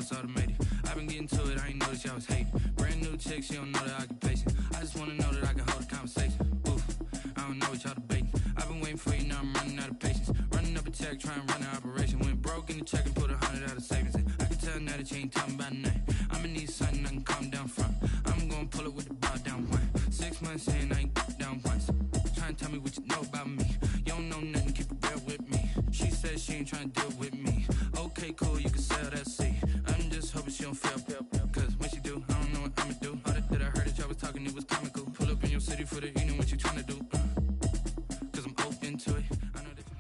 it's automated. I've been getting to it, I ain't noticed y'all was hating. Brand new chick, she don't know the occupation. I just wanna know that I can hold a conversation. Oof, I don't know what y'all debating. I've been waiting for you, now I'm running out of patience. Running up a check, trying to run an operation. Went broke in the check and put 100 out of savings in. I can tell now that you ain't talking about nothing. I'ma need something I can calm down from. I'm gonna pull it with the bar down one. 6 months in, I ain't down once. Trying to tell me what you know about me. You don't know nothing, keep it real with me. She says she ain't trying to deal with me. Okay, cool, you can sell that seat. I'm just hoping she don't fail. Cause when she do, I don't know what I'ma do. All that I heard that y'all was talking, it was comical. Pull up in your city for the evening, what you trying to do? Cause I'm open to it. I know that you...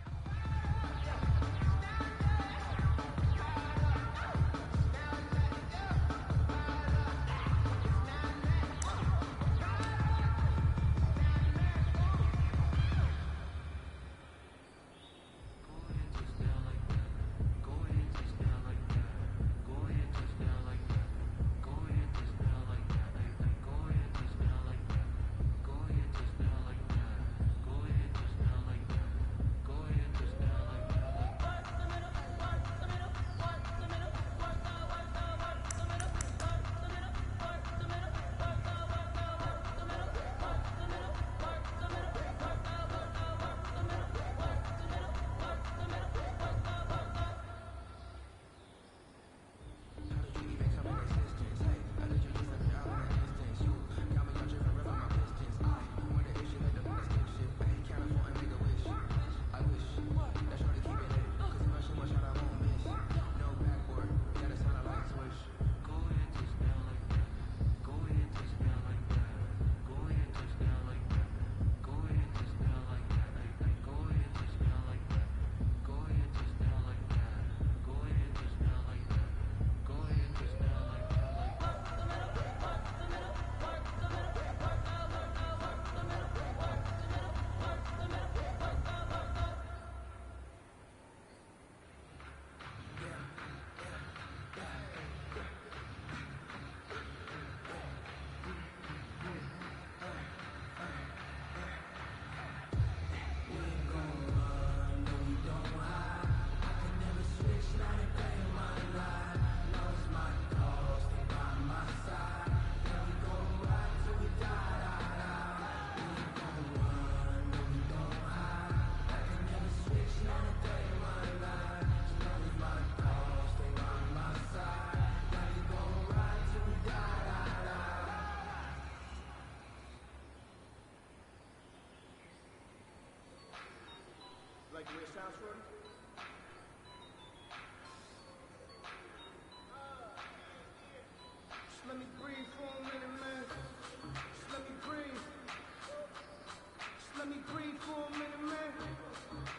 Like the way it sounds, Shorty? Just let me breathe for a minute, man. Just let me breathe. Just let me breathe for a minute, man.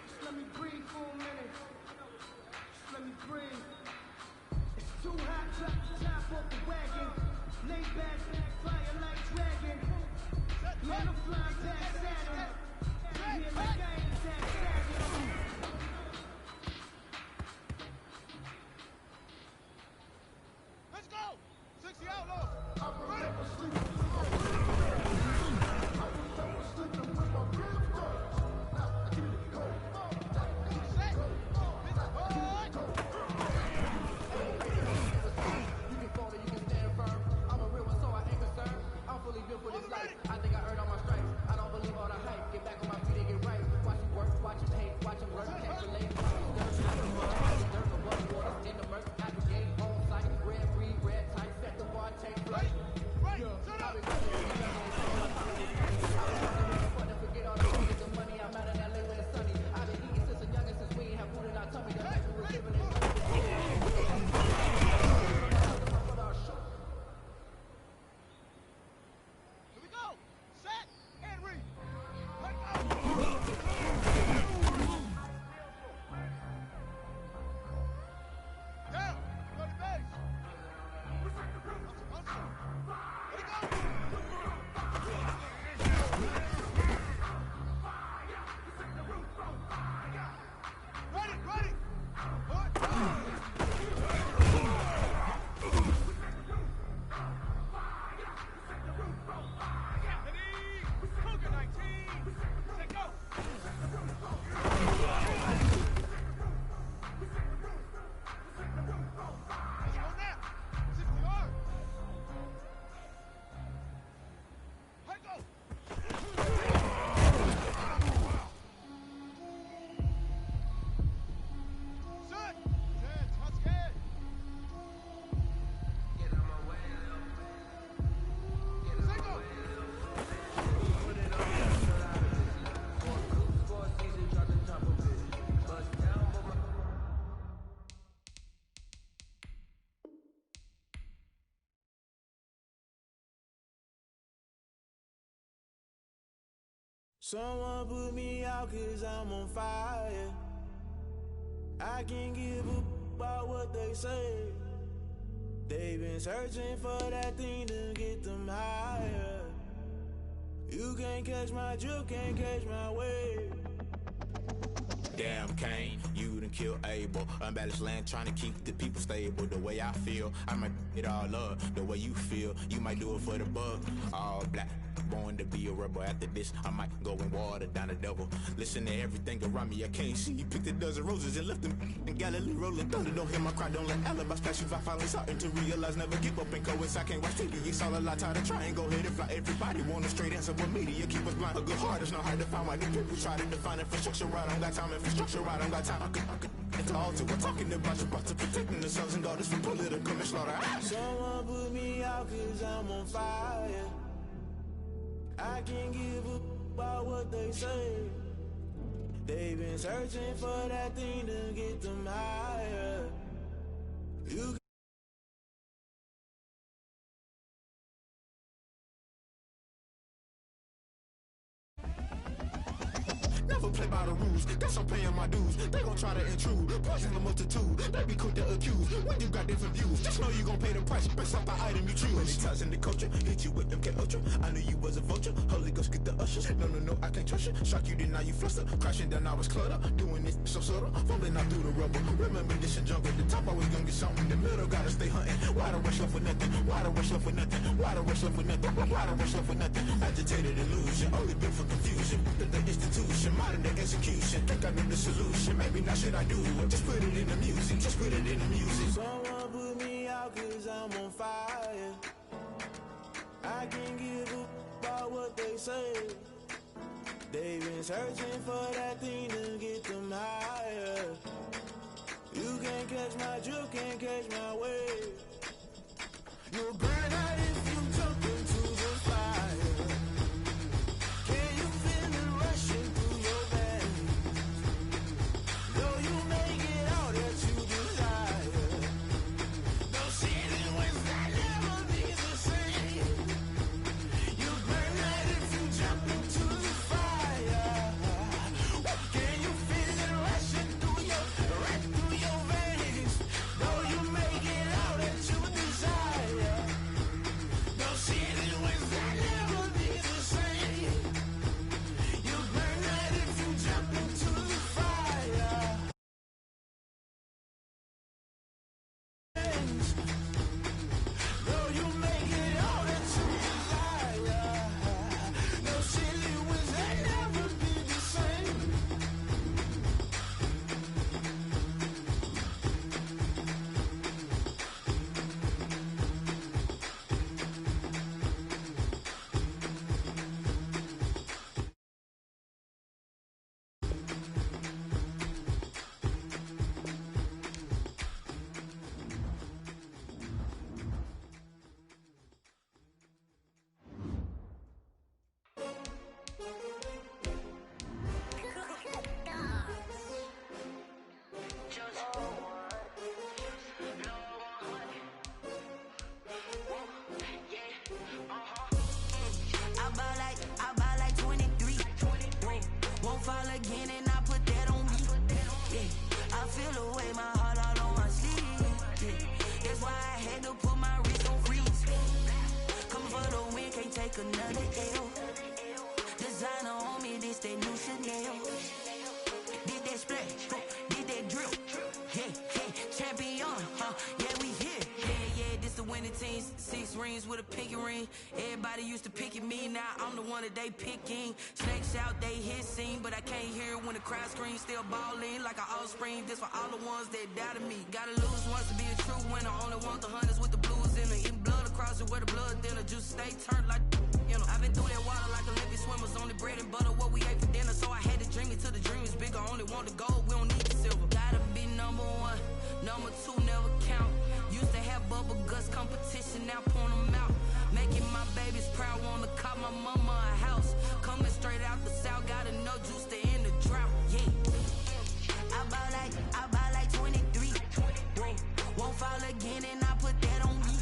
Just let me breathe for a minute. Just let me breathe. It's too hot, drop the top off the wagon. Lay back, fire like dragon. Man, I'm flying past Saturn. Yeah, like I ain't that savage. Let's go! 60 outlaws! Ready? You can fall or you can stand firm. I'm a real one, so I ain't concerned. I'm fully built for this life. I think I earned all my stripes. I don't believe all the hype. Get back on my feet and get right. Watch you work, watch you hate, watch you work, can't relate. Dirt above water, in the murk, aggregate, on site, red breed, red type, set the bar, take flight. Someone put me out 'cause I'm on fire. I can't give a about what they say. They've been searching for that thing to get them higher. You can't catch my drift, can't catch my wave. Damn Kane, you done killed Abel. Unbalanced land trying to keep the people stable. The way I feel, I might it all up. The way you feel, you might do it for the bug. All black, born to be a rebel. After this, I might go and water down the devil. Listen to everything around me, I can't see. Picked a dozen roses and left them in Galilee rolling thunder. Don't hear my cry, don't let alibis pass you. I finally starting to realize, never give up and coincide. Can't watch TV, it's all a lot. Tired of trying, go ahead and fly. Everybody want a straight answer, but media keep us blind. A good heart is not hard to find. Why the people try to define infrastructure right? I don't got time, infrastructure right? I don't got time. I could it's all to we're talking about your about to protecting the sons and daughters from political manslaughter. Someone put me out 'cause I'm on fire. I can't give a about what they say. They've been searching for that thing to get them higher. You never play by the rules, guess I'm paying my dues. They gon' try to intrude, poison the multitude. They be quick to accuse, when you got different views. Just know you gon' pay the price, based off the item you choose. Many times in the culture, hit you with them K-Ultra. I knew you was a vulture, Holy Ghost get the ushers. No, I can't trust you. Shock you, then now you fluster. Crashing down, I was cluttered. Doing this so subtle, fumbling out through the rubble. Remember this and jump at the top, always gonna get something. In the middle, gotta stay hunting. Why the rush left with nothing? Why the rush left with nothing? Why the rush left with nothing? Why the rush left with nothing? Agitated illusion, only built for confusion. The institution, modern day execution. Think I know the solution, maybe not should I do it? Just put it in the music, just put it in the music. Someone put me out 'cause I'm on fire. I can't give a about what they say. They've been searching for that thing to get them higher. You can't catch my drift, can't catch my wave. You'll burn out if you jump into the fire. Can you feel it rushing through your veins? Though you make it all that you desire. No ceiling wins that never be the same. You burn out if you jump into the fire. Can you feel it rushing through your veins? Though you make it all that you desire. No ceiling wins that never be the same. You burn out if you jump into the fire. Though you make it all that you desire. No ceiling wins that never be the same. I buy like 23. Won't fall again and I put that on me. Yeah, I feel the way, my heart all on my sleeve. Yeah, that's why I had to put my wrist on freeze. Coming for the win, can't take another L. Designer on me, this that new Chanel. Did that splash, did that drip. Yeah, champion, yeah, we here. Yeah, this the winning team. 6 rings with a pinky ring. Everybody used to pick at me, now I'm the one that they picking. Snakes out, they hit scene, but I can't hear it when the crowd screams. Still balling like an offspring. This for all the ones that doubted me. Gotta lose once to be a true winner. Only want the hunters with the blues in it. Eating blood across it where the blood thinner. Juice stay turned like, you know. I've been through that water like Olympic swimmers. Only bread and butter, what we ate for dinner. So I had to dream it till the dream is bigger. Only want the gold, we don't need the silver. Gotta be number 1, number 2 never count. Used to have bubble guts competition, now point them out. Making my babies proud, wanna call my mama a house. Coming straight out the south, gotta know juice to end the drought. Yeah, I buy like 23. Won't fall again and I put that on me.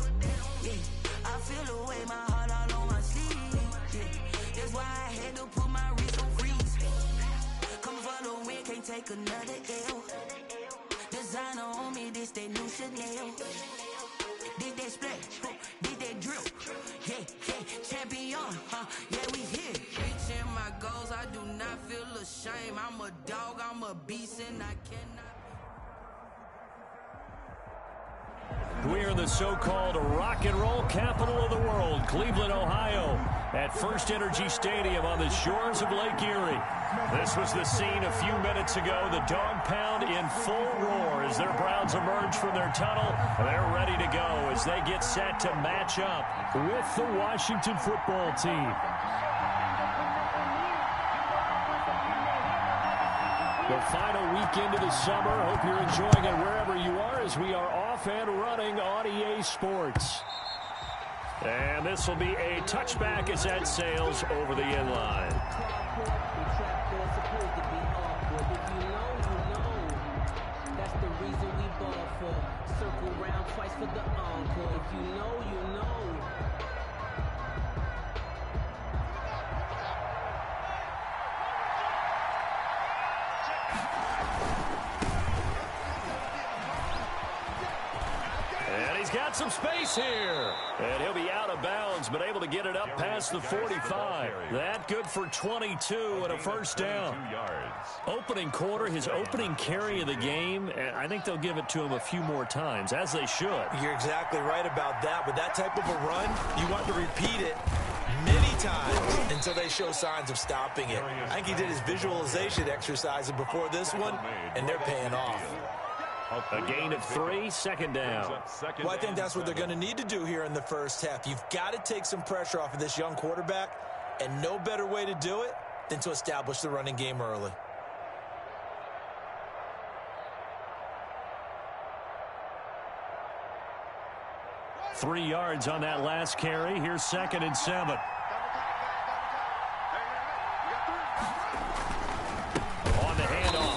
Yeah, I feel the way, my heart all on my sleeve. Yeah, that's why I had to put my wrist on. take another L. Designer on me, this that new Chanel. Did that splash, did that drill. Yeah, champion, yeah, we here. Reaching my goals, I do not feel ashamed. I'm a dog, I'm a beast, and I cannot. We're in the so-called rock and roll capital of the world, Cleveland, Ohio, at First Energy Stadium on the shores of Lake Erie. This was the scene a few minutes ago. The dog pound in full roar as their Browns emerge from their tunnel. They're ready to go as they get set to match up with the Washington football team. The final weekend of the summer. Hope you're enjoying it wherever you are as we are off and running on EA Sports. And this will be a touchback as that sails over the end line. That's the reason we ball for. Circle round twice for the encore. If you know, you know. And he's got some space here. And he'll be out of bounds, but able to get it up past the 45. That good for 22 and a first down. Opening quarter, his opening carry of the game, and I think they'll give it to him a few more times, as they should. You're exactly right about that. With that type of a run, you want to repeat it many times until they show signs of stopping it. I think he did his visualization exercises before this one, and they're paying off. A gain of 3, second down. Well, I think that's what they're going to need to do here in the first half. You've got to take some pressure off of this young quarterback, and no better way to do it than to establish the running game early. Three yards on that last carry. Here's 2nd and 7.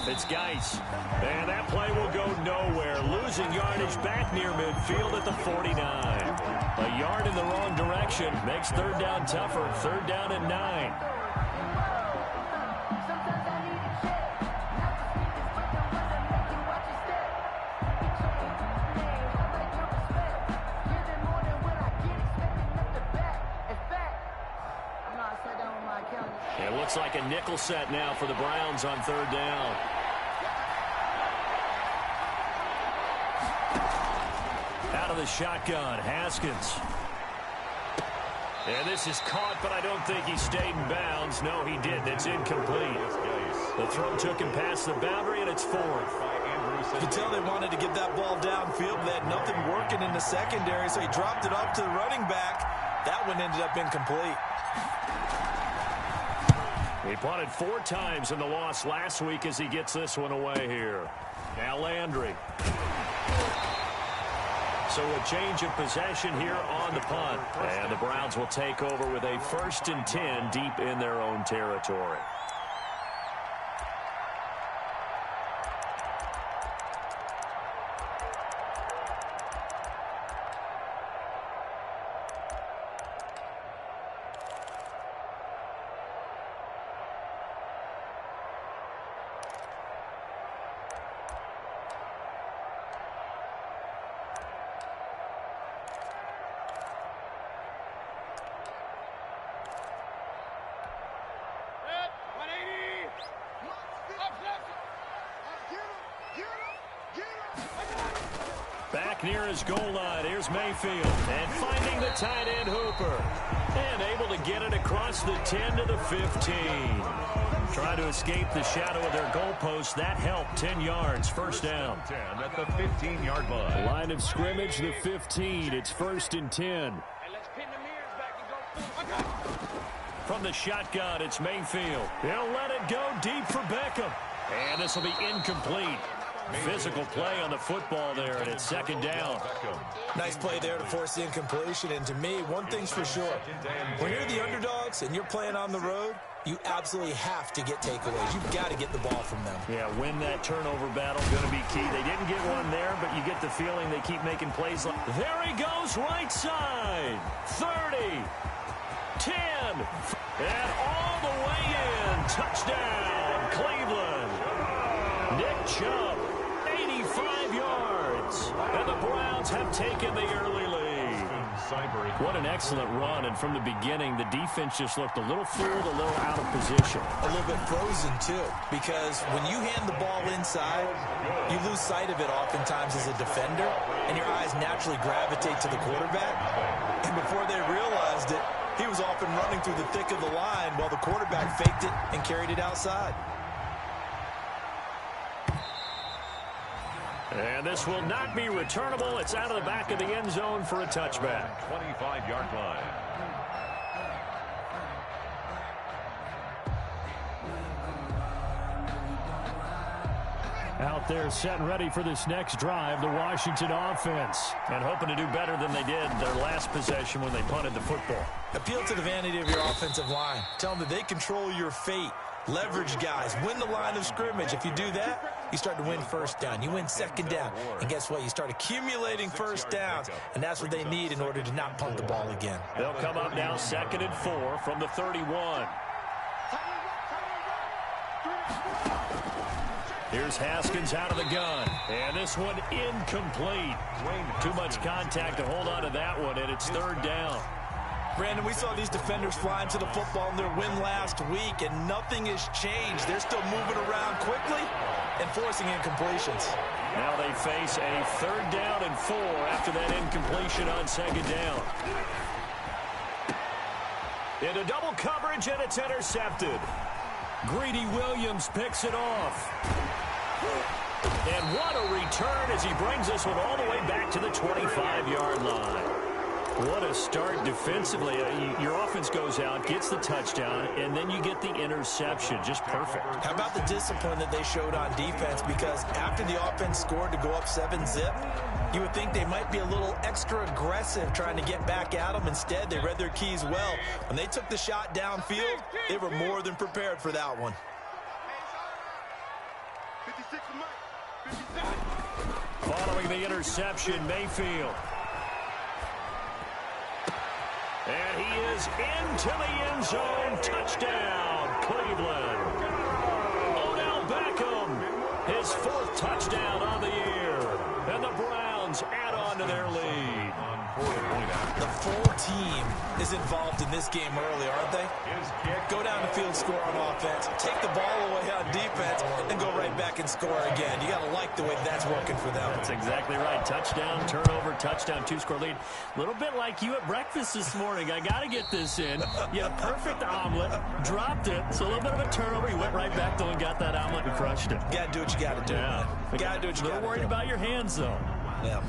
It's Geis. And that play will go nowhere. Losing yardage back near midfield at the 49. A yard in the wrong direction makes third down tougher. 3rd down and 9. It looks like a nickel set now for the Browns on 3rd down. Out of the shotgun, Haskins. And this is caught, but I don't think he stayed in bounds. No, he didn't. It's incomplete. The throw took him past the boundary, and it's 4th. You can tell they wanted to get that ball downfield. They had nothing working in the secondary, so he dropped it off to the running back. That one ended up incomplete. He punted 4 times in the loss last week as he gets this one away here. Now Landry. So a change of possession here on the punt. And the Browns will take over with a 1st and 10 deep in their own territory. Back near his goal line, here's Mayfield. And finding the tight end Hooper. And able to get it across the 10 to the 15. Try to escape the shadow of their goalpost. That helped. 10 yards, first down. 10 at the 15-yard line. Line of scrimmage, the 15. It's 1st and 10. From the shotgun, it's Mayfield. He'll let it go deep for Beckham. And this will be incomplete. Physical play on the football there, and it's 2nd down. Nice play there to force the incompletion. And to me, one thing's for sure. When you're the underdogs and you're playing on the road, you absolutely have to get takeaways. You've got to get the ball from them. Yeah, win that turnover battle, going to be key. They didn't get one there, but you get the feeling they keep making plays. There he goes, right side. 30, 10, and all the way in. Touchdown, Cleveland. Nick Chubb, 85 yards. And the Browns have taken the early lead. What an excellent run. And from the beginning, the defense just looked a little fooled, a little out of position. A little bit frozen, too, because when you hand the ball inside, you lose sight of it oftentimes as a defender, and your eyes naturally gravitate to the quarterback. And before they realized it, he was off and running through the thick of the line while the quarterback faked it and carried it outside. And this will not be returnable. It's out of the back of the end zone for a touchback. 25-yard line. Out there set and ready for this next drive, the Washington offense. And hoping to do better than they did their last possession when they punted the football. Appeal to the vanity of your offensive line. Tell them that they control your fate. Leverage guys. Win the line of scrimmage. If you do that, you start to win first down. You win second down. And guess what? You start accumulating first downs. And that's what they need in order to not punt the ball again. They'll come up now 2nd and 4 from the 31. Here's Haskins out of the gun. And this one incomplete. Too much contact to hold on to that one, and it's 3rd down. Brandon, we saw these defenders flying to the football in their win last week, and nothing has changed. They're still moving around quickly and forcing incompletions. Now they face a 3rd down and 4 after that incompletion on 2nd down. Into double coverage, and it's intercepted. Greedy Williams picks it off. And what a return as he brings this one all the way back to the 25-yard line. What a start defensively. Your offense goes out, gets the touchdown, and then you get the interception. Just perfect. How about the discipline that they showed on defense? Because after the offense scored to go up 7-zip, you would think they might be a little extra aggressive trying to get back at them. Instead, they read their keys well. When they took the shot downfield, they were more than prepared for that one. Following the interception, Mayfield. And he is into the end zone. Touchdown, Cleveland. Odell Beckham, his 4th touchdown on the year. And the Browns add on to their lead. The full team is involved in this game early, aren't they? Go down the field, score on offense, take the ball away on defense, and go right back and score again. You got to like the way that's working for them. That's exactly right. Touchdown, turnover, touchdown, 2-score lead. A little bit like you at breakfast this morning. I got to get this in. You had a perfect omelet, dropped it. So a little bit of a turnover. You went right back though and got that omelet and crushed it. Got to do what you got to do. Yeah. You got to do what you got to do. A little worried about your hands though. Yeah.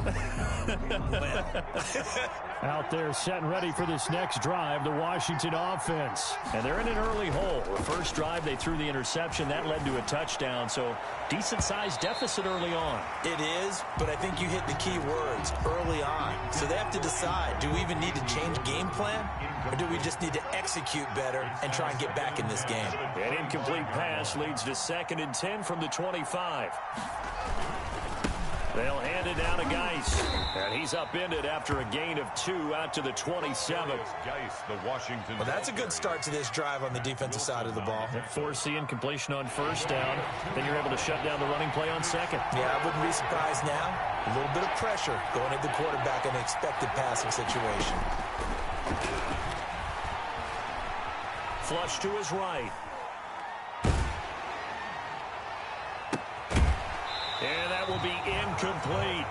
Out there set and ready for this next drive, the Washington offense. And they're in an early hole. The first drive, they threw the interception. That led to a touchdown, so decent-sized deficit early on. It is, but I think you hit the key words early on. So they have to decide, do we even need to change game plan, or do we just need to execute better and try and get back in this game? An incomplete pass leads to 2nd and 10 from the 25. They'll hand it down to Geis. And he's upended after a gain of 2 out to the 27. Well, that's a good start to this drive on the defensive side of the ball. Force the incompletion on 1st down. Then you're able to shut down the running play on 2nd. Yeah, I wouldn't be surprised now. A little bit of pressure going at the quarterback in an expected passing situation. Flush to his right. And that will be incomplete.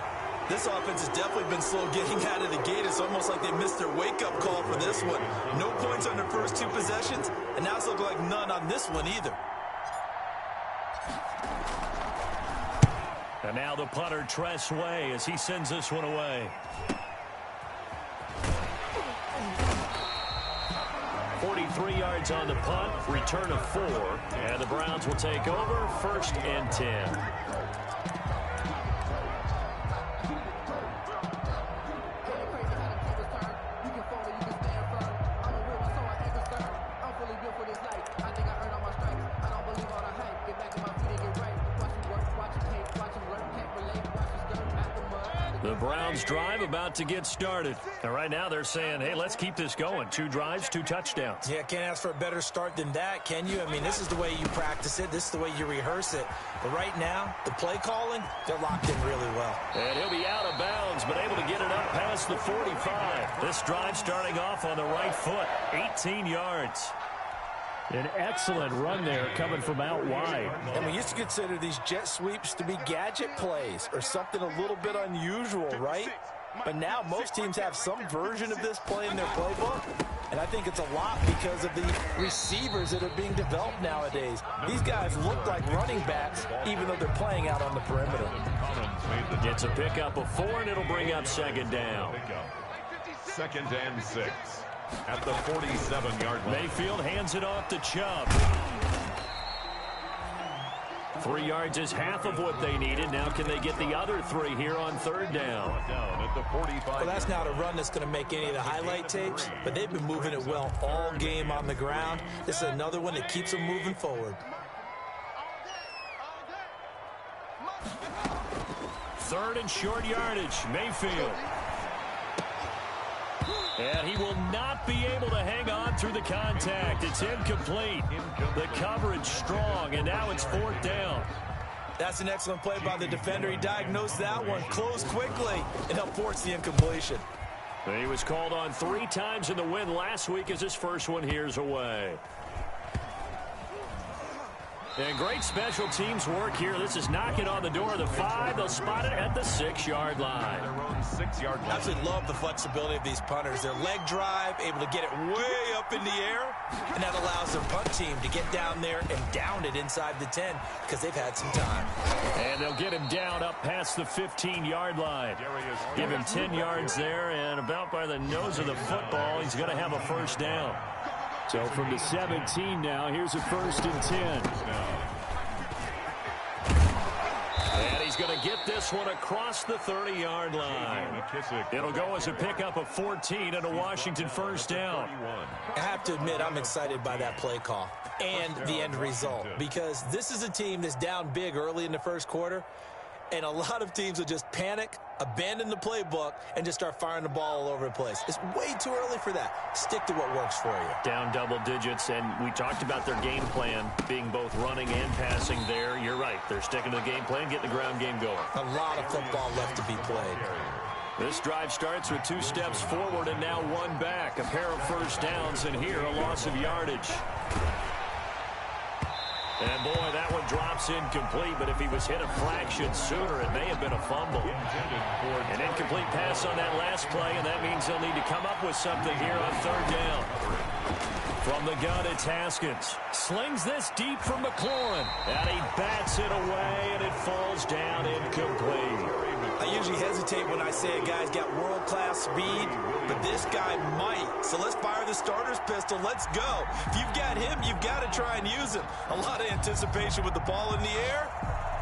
This offense has definitely been slow getting out of the gate. It's almost like they missed their wake-up call for this one. No points on their first 2 possessions, and now it's looking like none on this one either. And now the punter, Tress Way, as he sends this one away. 43 yards on the punt, return of 4, and the Browns will take over 1st and 10. The Browns drive about to get started. And right now they're saying, hey, let's keep this going. 2 drives, 2 touchdowns. Yeah, can't ask for a better start than that, can you? I mean, this is the way you practice it. This is the way you rehearse it. But right now, the play calling, they're locked in really well. And he'll be out of bounds, but able to get it up past the 45. This drive starting off on the right foot, 18 yards. An excellent run there coming from out wide. And we used to consider these jet sweeps to be gadget plays or something a little bit unusual, right? But now most teams have some version of this play in their playbook. And I think it's a lot because of the receivers that are being developed nowadays. These guys look like running backs even though they're playing out on the perimeter. Gets a pickup of 4, and it'll bring up second down. 2nd and 6. At the 47-yard line. Mayfield hands it off to Chubb. 3 yards is half of what they needed. Now can they get the other 3 here on 3rd down? Down at the 45. Well, that's not a run that's going to make any of the highlight tapes, but they've been moving it well all game on the ground. This is another one that keeps them moving forward. 3rd and short yardage. Mayfield. And he will not be able to hang on through the contact. It's incomplete. The coverage strong, and now it's 4th down. That's an excellent play by the defender. He diagnosed that one, closed quickly, and helped force the incompletion. He was called on 3 times in the win last week as his first one here's away. And great special teams work here. This is knocking on the door of the 5. They'll spot it at the 6-yard line. I absolutely love the flexibility of these punters. Their leg drive, able to get it way up in the air, and that allows their punt team to get down there and down it inside the 10 because they've had some time. And they'll get him down up past the 15-yard line. Give him 10 yards there, and about by the nose of the football, he's going to have a first down. So from the 17 now, here's a 1st and 10. And he's going to get this one across the 30-yard line. It'll go as a pickup of 14 and a Washington first down. I have to admit, I'm excited by that play call and the end result because this is a team that's down big early in the first quarter, and a lot of teams will just panic, abandon the playbook, and just start firing the ball all over the place. It's way too early for that. Stick to what works for you. Down double digits, and we talked about their game plan being both running and passing there. You're right. They're sticking to the game plan, getting the ground game going. A lot of football left to be played. This drive starts with 2 steps forward and now 1 back. A pair of first downs, and here a loss of yardage. And, boy, that one drops incomplete, but if he was hit a fraction sooner, it may have been a fumble. An incomplete pass on that last play, and that means they'll need to come up with something here on 3rd down. From the gun, it's Haskins. Slings this deep from McLaurin, and he bats it away, and it falls down incomplete. I usually hesitate when I say a guy's got world-class speed, but this guy might. So let's fire the starter's pistol. Let's go. If you've got him, you've got to try and use him. A lot of anticipation with the ball in the air,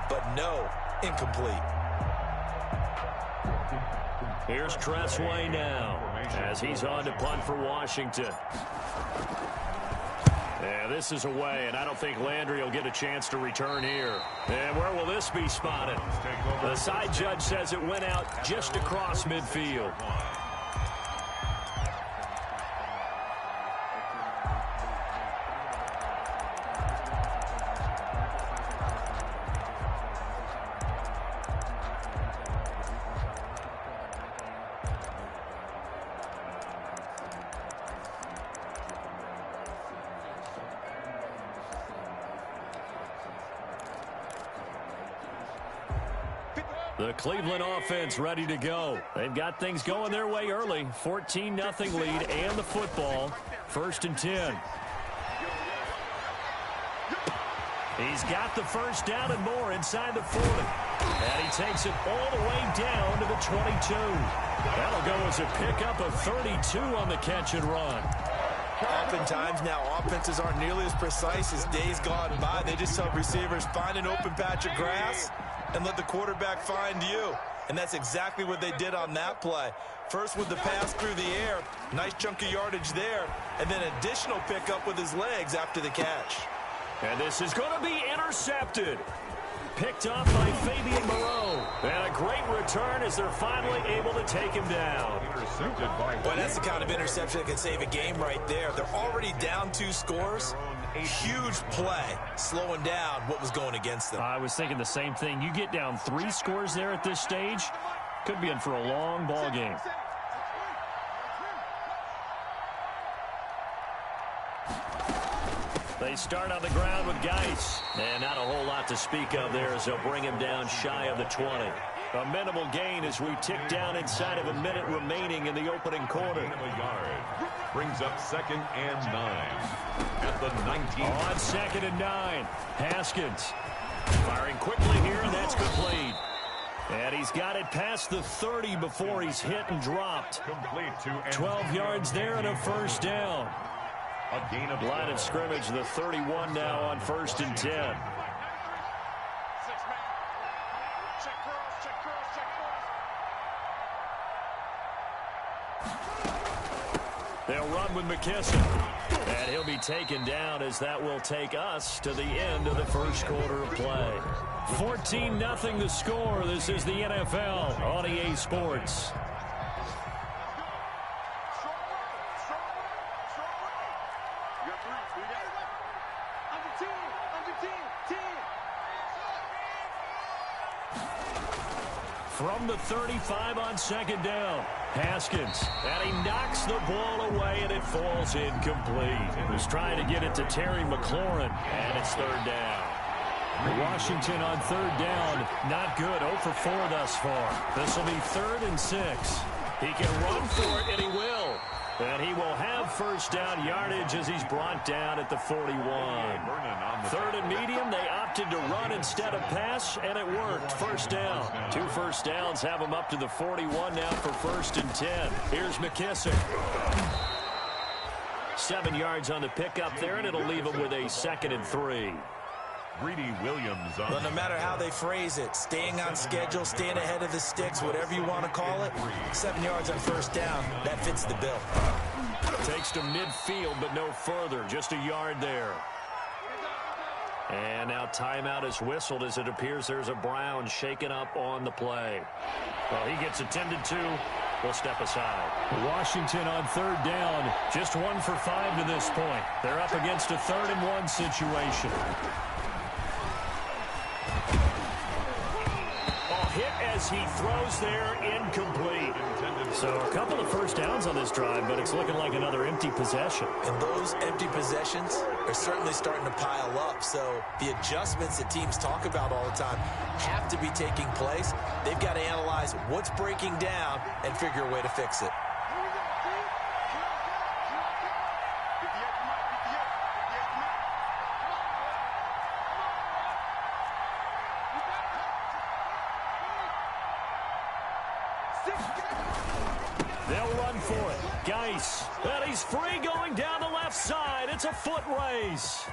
but no, incomplete. Here's Tressway now as he's on to punt for Washington. Yeah, this is away, and I don't think Landry will get a chance to return here. And where will this be spotted? The side judge says it went out just across midfield. The Cleveland offense ready to go. They've got things going their way early. 14-0 lead and the football. 1st and 10. He's got the first down and more inside the 40. And he takes it all the way down to the 22. That'll go as a pickup of 32 on the catch and run. Oftentimes now offenses aren't nearly as precise as days gone by. They just help receivers find an open patch of grass and let the quarterback find you. And that's exactly what they did on that play. First with the pass through the air, nice chunk of yardage there, and then additional pickup with his legs after the catch. And this is going to be intercepted. picked off by Fabian Moreau. And a great return as they're finally able to take him down. Well, that's the kind of interception that can save a game right there. They're already down 2 scores. Huge play, slowing down what was going against them. I was thinking the same thing. You get down 3 scores there at this stage, could be in for a long ball game. They start on the ground with Geis. And not a whole lot to speak of there as they'll bring him down shy of the 20. A minimal gain as we tick down inside of a minute remaining in the opening quarter. Brings up 2nd and 9 at the 19. On 2nd and 9. Haskins firing quickly here, and that's complete. And he's got it past the 30 before he's hit and dropped. Complete to 12 yards there and a first down. A gain of line of scrimmage, the 31 now on 1st and 10. They'll run with McKissick. And he'll be taken down as that will take us to the end of the first quarter of play. 14-0 the score. This is the NFL on EA Sports. From the 35 on 2nd down. Haskins, and he knocks the ball away, and it falls incomplete. He was trying to get it to Terry McLaurin, and it's 3rd down. Washington on 3rd down, not good, 0 for 4 thus far. This will be 3rd and 6. He can run for it, and he will. And he will have first down yardage as he's brought down at the 41. 3rd and medium, they opted to run instead of pass, and it worked. First down. 2 first downs have him up to the 41 now for 1st and 10. Here's McKissick. 7 yards on the pickup there, and it'll leave him with a 2nd and 3. Greedy Williams on. Well, no matter how they phrase it, staying on schedule, staying ahead of the sticks, whatever you want to call it, 7 yards on first down, that fits the bill. Takes to midfield, but no further. Just a yard there. And now timeout is whistled as it appears there's a Brown shaken up on the play. Well, he gets attended to. We'll step aside. Washington on 3rd down. Just 1 for 5 to this point. They're up against a 3rd and 1 situation. Hit as he throws there, incomplete. So a couple of first downs on this drive, but it's looking like another empty possession. And those empty possessions are certainly starting to pile up. So the adjustments that teams talk about all the time have to be taking place. They've got to analyze what's breaking down and figure a way to fix it. They'll run for it. Geis. And he's free going down the left side. It's a foot race.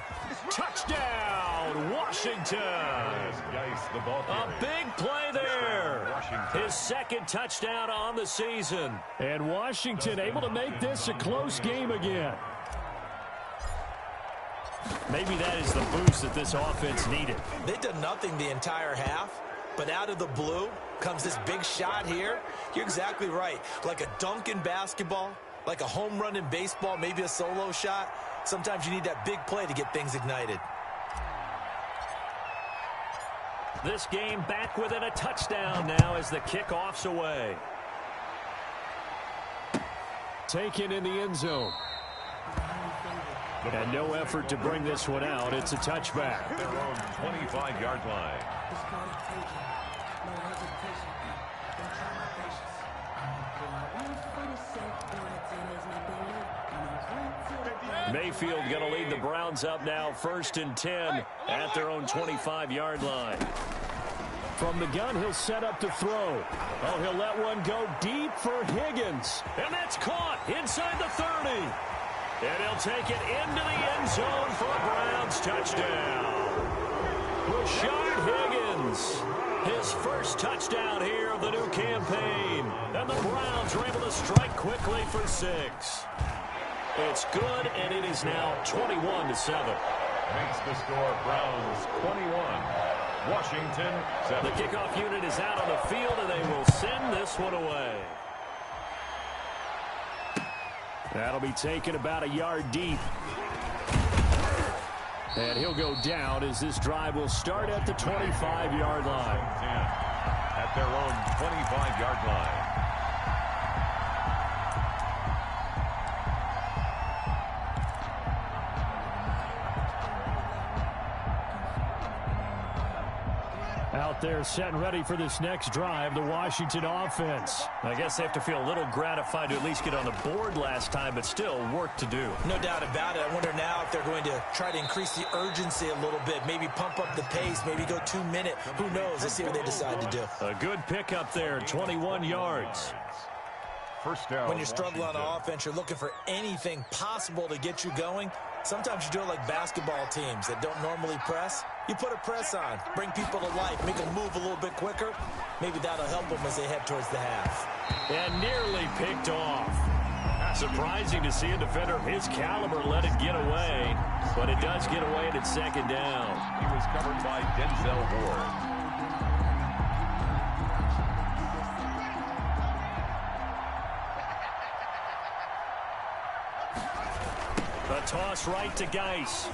Touchdown, Washington. A big play there. His 2nd touchdown on the season. And Washington able to make this a close game again. Maybe that is the boost that this offense needed. They've done nothing the entire half, but out of the blue comes this big shot here. You're exactly right. Like a dunk in basketball, like a home run in baseball, maybe a solo shot. Sometimes you need that big play to get things ignited. This game back within a touchdown now as the kickoff's away. Taken in the end zone. And no effort to bring this one out. It's a touchback. Their own 25-yard line. Mayfield going to lead the Browns up now 1st and 10 at their own 25-yard line. From the gun, he'll set up to throw. Oh, he'll let one go deep for Higgins. And that's caught inside the 30. And he'll take it into the end zone for a Browns touchdown. Rashard Higgins, his first touchdown here of the new campaign. And the Browns are able to strike quickly for 6. It's good, and it is now 21-7. Makes the score Browns 21, Washington 7. The kickoff unit is out on the field, and they will send this one away. That'll be taken about a yard deep. And he'll go down as this drive will start at the 25-yard line. At their own 25-yard line. Out there set and ready for this next drive, the Washington offense. I guess they have to feel a little gratified to at least get on the board last time, but still work to do. No doubt about it. I wonder now if they're going to try to increase the urgency a little bit, maybe pump up the pace, maybe go 2-minute. Who knows? Let's see what they decide to do. A good pickup there, 21 yards. First down. When you're struggling on offense, you're looking for anything possible to get you going. Sometimes you do it like basketball teams that don't normally press. You put a press on, bring people to life, make them move a little bit quicker. Maybe that'll help them as they head towards the half. And nearly picked off. Surprising to see a defender of his caliber let it get away, but it does get away and it's second down. He was covered by Denzel Ward. A toss right to Geis.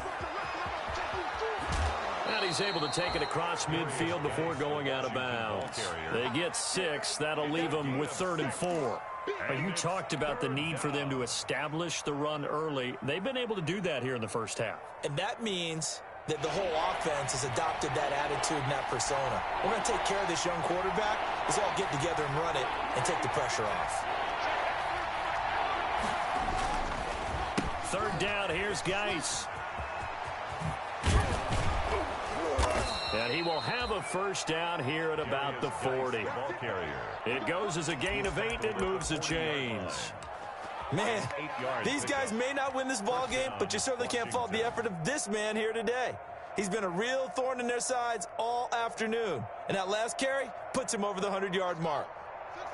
And he's able to take it across midfield before going out of bounds. They get 6. That'll leave them with 3rd and 4. But you talked about the need for them to establish the run early. They've been able to do that here in the first half. And that means that the whole offense has adopted that attitude and that persona. We're going to take care of this young quarterback. Let's all get together and run it and take the pressure off. 3rd down, here's Geis. And he will have a first down here at about the 40. It goes as a gain of 8. It moves the chains. Man, these guys may not win this ball game, but you certainly can't fault the effort of this man here today. He's been a real thorn in their sides all afternoon. And that last carry puts him over the 100-yard mark.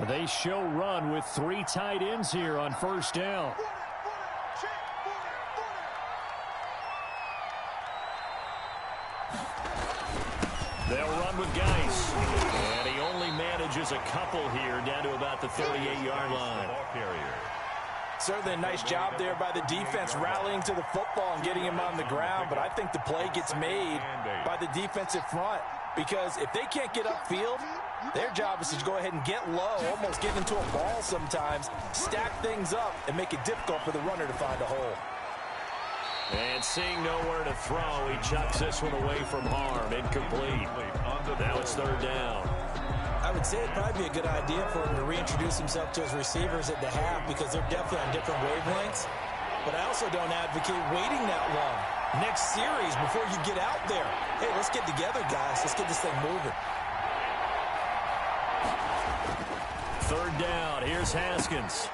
They show run with 3 tight ends here on first down. They'll run with Geis. And he only manages a couple here down to about the 38-yard line. Certainly a nice job there by the defense rallying to the football and getting him on the ground. But I think the play gets made by the defensive front. Because if they can't get upfield, their job is to go ahead and get low, almost get into a ball sometimes, stack things up, and make it difficult for the runner to find a hole. And seeing nowhere to throw, he chucks this one away from harm. Incomplete. Now it's 3rd down. I would say it'd probably be a good idea for him to reintroduce himself to his receivers at the half because they're definitely on different wavelengths. But I also don't advocate waiting that long. Next series, before you get out there, hey, let's get together, guys. Let's get this thing moving. 3rd down. Here's Haskins.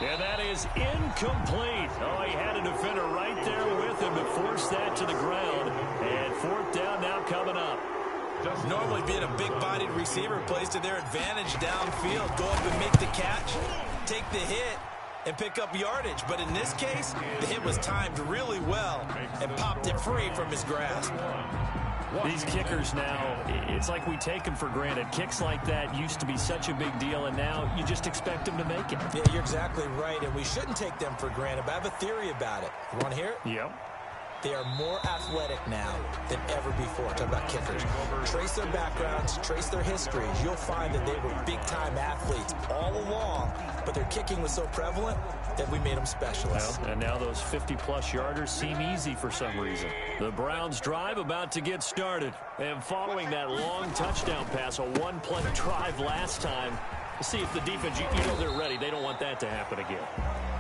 And that is incomplete. Oh, he had a defender right there with him to force that to the ground. And 4th down now coming up. Normally being a big-bodied receiver plays to their advantage downfield. Go up and make the catch, take the hit, and pick up yardage. But in this case, the hit was timed really well and popped it free from his grasp. These kickers now, it's like we take them for granted. Kicks like that used to be such a big deal, and now you just expect them to make it. Yeah, you're exactly right, and we shouldn't take them for granted. But I have a theory about it. You want to hear it? Yep. They are more athletic now than ever before. Talk about kickers. Trace their backgrounds, trace their histories. You'll find that they were big-time athletes all along, but their kicking was so prevalent that we made them specialists. Well, and now those 50-plus yarders seem easy for some reason. The Browns drive about to get started. And following that long touchdown pass, a one-play drive last time, see if the defense, you know they're ready. They don't want that to happen again.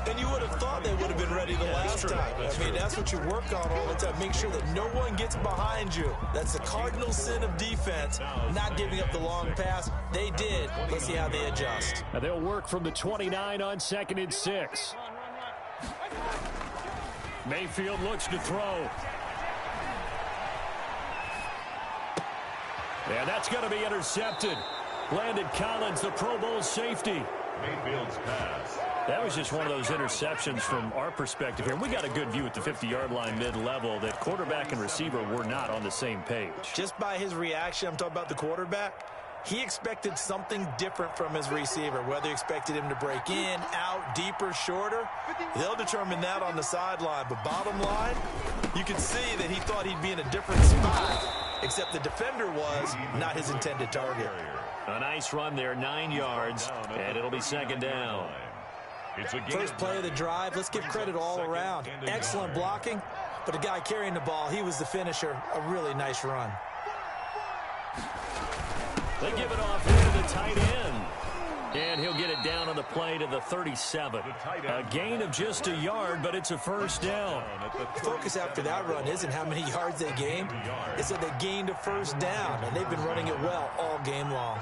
And you would have thought they would have been ready the last time. I mean, that's what you work on all the time. Make sure that no one gets behind you. That's the cardinal sin of defense, not giving up the long pass. They did. Let's see how they adjust. Now they'll work from the 29 on 2nd and 6. Mayfield looks to throw. And that's going to be intercepted. Landon Collins, the Pro Bowl safety. Mayfield's pass. That was just one of those interceptions from our perspective here. We got a good view at the 50-yard line mid-level that quarterback and receiver were not on the same page. Just by his reaction, I'm talking about the quarterback, he expected something different from his receiver. Whether he expected him to break in, out, deeper, shorter, they'll determine that on the sideline. But bottom line, you can see that he thought he'd be in a different spot, except the defender was not his intended target. A nice run there, 9 yards, and it'll be second down. First play of the drive, let's give credit all around. Excellent blocking, but the guy carrying the ball, he was the finisher. A really nice run. They give it off here to the tight end. And he'll get it down on the play to the 37. A gain of just a yard, but it's a first down. The focus after that run isn't how many yards they gained. It's that they gained a first down, and they've been running it well all game long.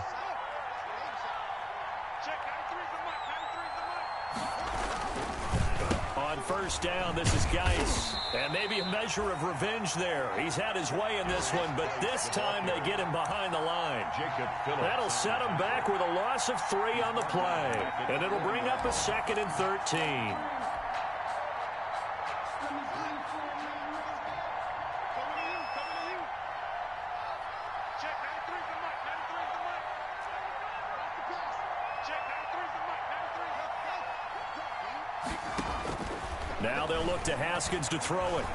On first down, this is Geis. And maybe a measure of revenge there. He's had his way in this one, but this time they get him behind the line. That'll set him back with a loss of 3 on the play. And it'll bring up a 2nd and 13. Now they'll look to Haskins to throw it.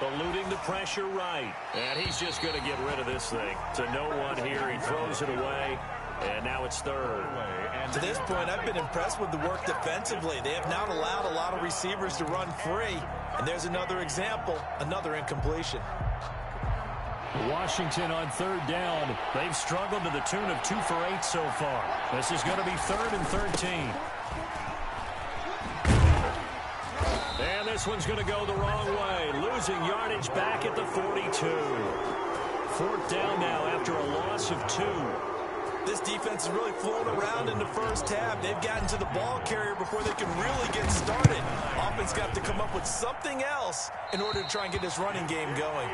Eluding the pressure right. And he's just going to get rid of this thing. To no one here. He throws it away. And now it's 3rd. To this point, I've been impressed with the work defensively. They have not allowed a lot of receivers to run free. And there's another example, another incompletion. Washington on 3rd down. They've struggled to the tune of 2 for 8 so far. This is going to be 3rd and 13. And this one's going to go the wrong way. Losing yardage back at the 42. 4th down now after a loss of 2. This defense has really flown around in the first half. They've gotten to the ball carrier before they can really get started. Offense got to come up with something else in order to try and get this running game going.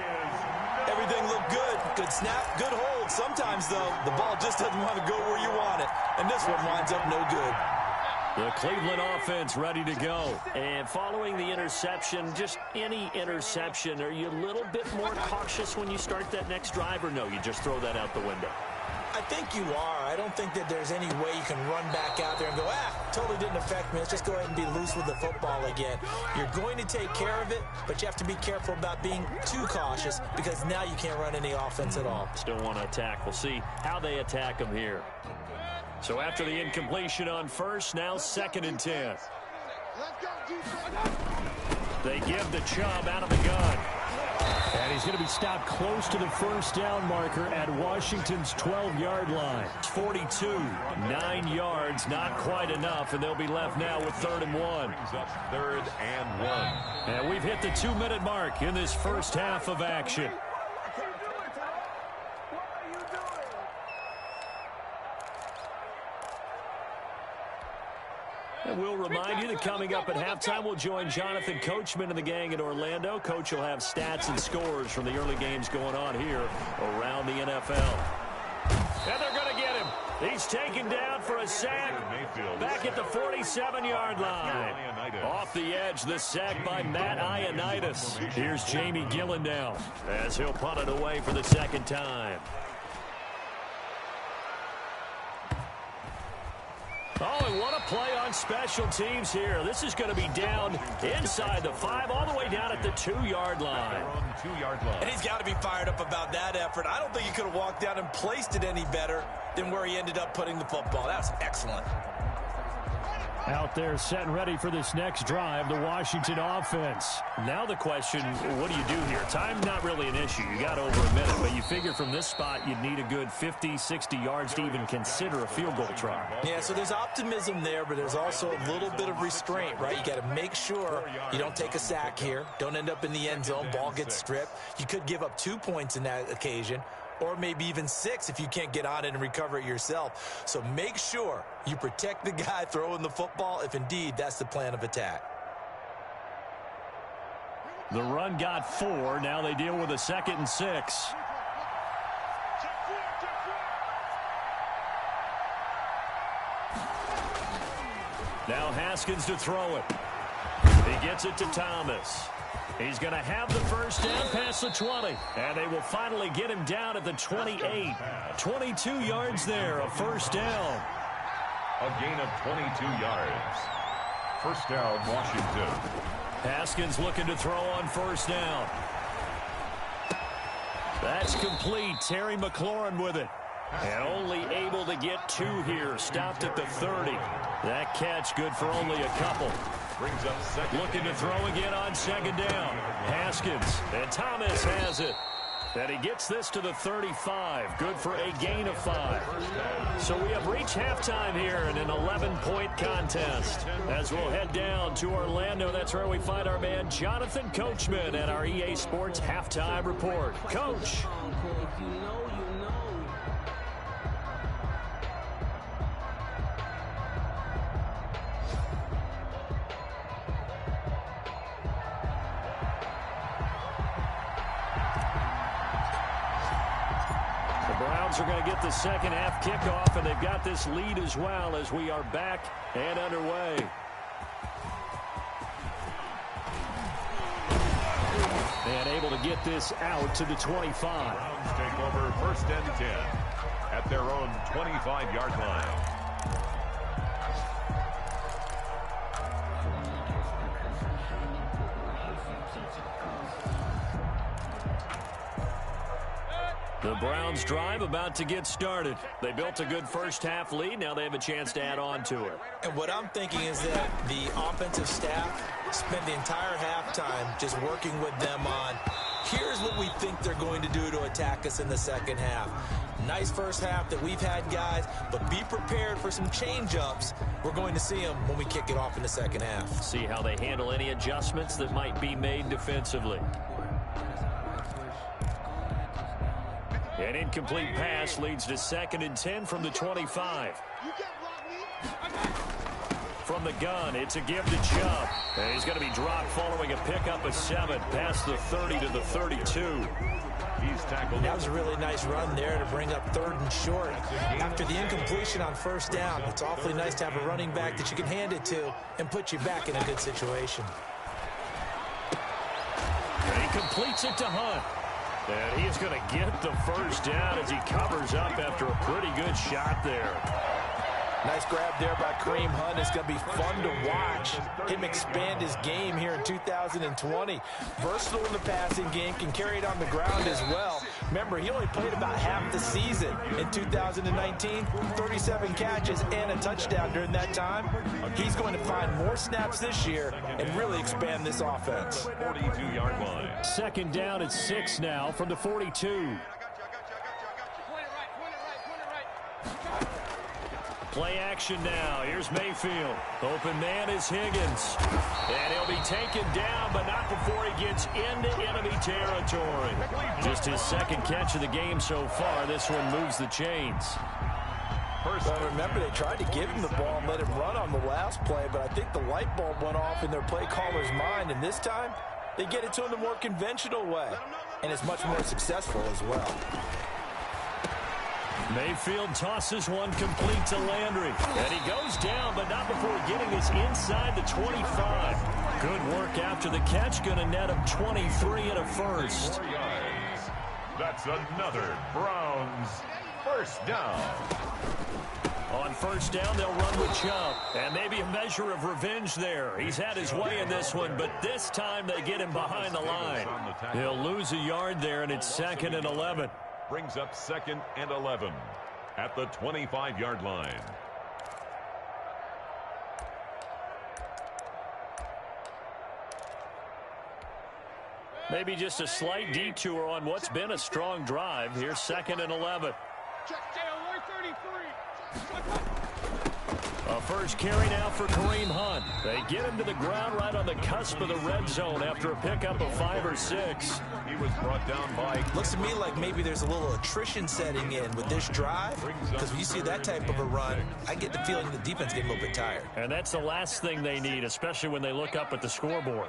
Everything looked good. Good snap, good hold. Sometimes, though, the ball just doesn't want to go where you want it. And this one winds up no good. The Cleveland offense ready to go. And following the interception, just any interception, are you a little bit more cautious when you start that next drive, or no, you just throw that out the window? I think you are. I don't think that there's any way you can run back out there and go, totally didn't affect me. Let's just go ahead and be loose with the football again. You're going to take care of it, but you have to be careful about being too cautious because now you can't run any offense at all. Still want to attack. We'll see how they attack them here. So after the incompletion on first, now 2nd and 10. They give the Chubb out of the gun. And he's going to be stopped close to the first down marker at Washington's 12-yard line. 42, 9 yards, not quite enough, and they'll be left now with 3rd and 1. 3rd and 1. And we've hit the 2-minute mark in this first half of action. And we'll remind you that coming up at halftime, we'll join Jonathan Coachman and the gang in Orlando. Coach will have stats and scores from the early games going on here around the NFL. And they're going to get him. He's taken down for a sack back at the 47-yard line. Off the edge, the sack by Matt Ioannidis. Here's Jamie Gillen now as he'll punt it away for the 2nd time. Oh, and what a play on special teams here. This is going to be down inside the 5, all the way down at the 2-yard line. And he's got to be fired up about that effort. I don't think he could have walked down and placed it any better than where he ended up putting the football. That was excellent. Out there set and ready for this next drive, the Washington offense. Now the question, what do you do here? Time not really an issue. You got over a minute, but you figure from this spot you'd need a good 50, 60 yards to even consider a field goal try. Yeah, so there's optimism there, but there's also a little bit of restraint, right? You got to make sure you don't take a sack here. Don't end up in the end zone. Ball gets stripped. You could give up 2 points in that occasion, or maybe even 6 if you can't get on it and recover it yourself. So make sure you protect the guy throwing the football if indeed that's the plan of attack. The run got 4. Now they deal with a 2nd and 6. Now Haskins to throw it. He gets it to Thomas. He's going to have the first down past the 20. And they will finally get him down at the 28. 22 yards there, a first down. A gain of 22 yards. First down, Washington. Haskins looking to throw on first down. That's complete. Terry McLaurin with it. And only able to get 2 here. Stopped at the 30. That catch good for only a couple. Brings up second. Looking to throw again on second down. Haskins. And Thomas has it. And he gets this to the 35. Good for a gain of 5. So we have reached halftime here in an 11-point contest. As we'll head down to Orlando, that's where we find our man Jonathan Coachman at our EA Sports Halftime Report. Coach. Are going to get the second half kickoff, and they've got this lead as well as we are back and underway. And able to get this out to the 25. Browns take over first and 10 at their own 25-yard line. The Browns drive about to get started. They built a good first half lead. Now they have a chance to add on to it. And what I'm thinking is that the offensive staff spent the entire halftime just working with them on, here's what we think they're going to do to attack us in the second half. Nice first half that we've had, guys, but be prepared for some change-ups. We're going to see them when we kick it off in the second half. See how they handle any adjustments that might be made defensively. An incomplete pass leads to 2nd and 10 from the 25. From the gun, it's a give to Chubb. And he's going to be dropped following a pickup of 7 past the 30 to the 32. He's tackled. That was a really nice run there to bring up 3rd and short. After the incompletion on first down, it's awfully nice to have a running back that you can hand it to and put you back in a good situation. And he completes it to Hunt. And he's going to get the first down as he covers up after a pretty good shot there. Nice grab there by Kareem Hunt. It's going to be fun to watch him expand his game here in 2020. Versatile in the passing game, can carry it on the ground as well. Remember, he only played about half the season in 2019, 37 catches and a touchdown during that time. He's going to find more snaps this year and really expand this offense. 42-yard line. 2nd down at 6 now from the 42. Play action now. Here's Mayfield. Open man is Higgins. And he'll be taken down, but not before he gets into enemy territory. Just his 2nd catch of the game so far. This one moves the chains. Well, remember, they tried to give him the ball and let him run on the last play, but I think the light bulb went off in their play caller's mind, and this time they get it to him the more conventional way, and it's much more successful as well. Mayfield tosses one complete to Landry. And he goes down, but not before getting this inside the 25. Good work after the catch. Going to net him 23 and a first. 4 yards. That's another Browns first down. On first down, they'll run with Chubb. And maybe a measure of revenge there. He's had his way in this one, but this time they get him behind the line. He'll lose a yard there, and it's 2nd and 11. Brings up 2nd and 11 at the 25-yard line. Maybe just a slight detour on what's been a strong drive. Here's 2nd and 11. A first carry now for Kareem Hunt. They get him to the ground right on the cusp of the red zone after a pickup of 5 or 6. He was brought down by... Looks to me like maybe there's a little attrition setting in with this drive, because when you see that type of a run, I get the feeling the defense getting a little bit tired. And that's the last thing they need, especially when they look up at the scoreboard.